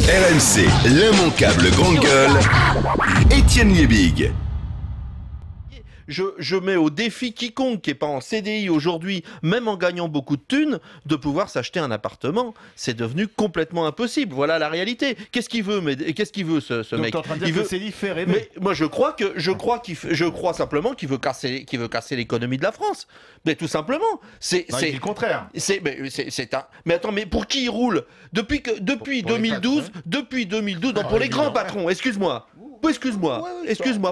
RMC, l'immanquable grande gueule, Étienne Liebig. Je mets au défi quiconque qui n'est pas en CDI aujourd'hui, même en gagnant beaucoup de thunes, de pouvoir s'acheter un appartement. C'est devenu complètement impossible. Voilà la réalité. Qu'est-ce qu'il veut, qu'est-ce qu'il veut ce mec? Donc, t'es en train de dire que Céline fait rêver. Mais moi, je crois simplement qu'il veut casser l'économie de la France. Mais tout simplement. C'est le contraire. Mais attends, mais pour qui il roule? Depuis 2012, non, pour les grands patrons. Excuse-moi,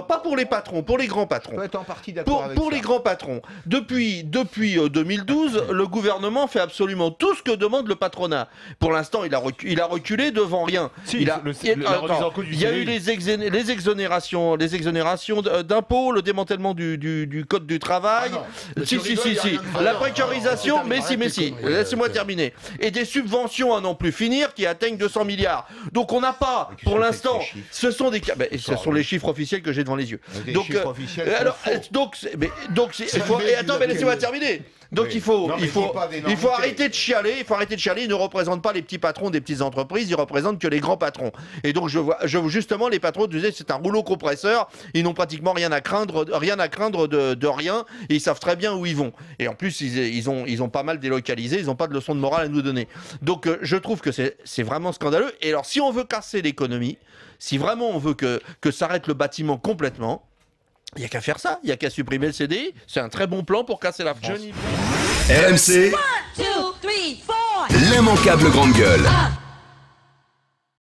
pas pour les patrons, pour les grands patrons. En partie d'accord avec Pour ça. les grands patrons. Depuis 2012, le gouvernement fait absolument tout ce que demande le patronat. Pour l'instant, il a reculé devant rien. Si, Il y a eu les exonérations d'impôts, le démantèlement du code du travail. Si. La précarisation, mais si. Laissez-moi terminer. Et des subventions à n'en plus finir qui atteignent 200 milliards. Donc on n'a pas, pour l'instant, ce sont les chiffres officiels que j'ai devant les yeux. Attends, mais laissez-moi terminer. Donc il faut arrêter de chialer. Ils ne représentent pas les petits patrons des petites entreprises. Ils représentent que les grands patrons. Et donc justement, les patrons disaient c'est un rouleau compresseur. Ils n'ont pratiquement rien à craindre de rien. Et ils savent très bien où ils vont. Et en plus, ils ont pas mal délocalisé. Ils n'ont pas de leçon de morale à nous donner. Donc je trouve que c'est vraiment scandaleux. Et alors, si on veut casser l'économie, si vraiment on veut que s'arrête le bâtiment complètement, il n'y a qu'à faire ça, il n'y a qu'à supprimer le CDI. C'est un très bon plan pour casser la France. RMC, l'immanquable grande gueule.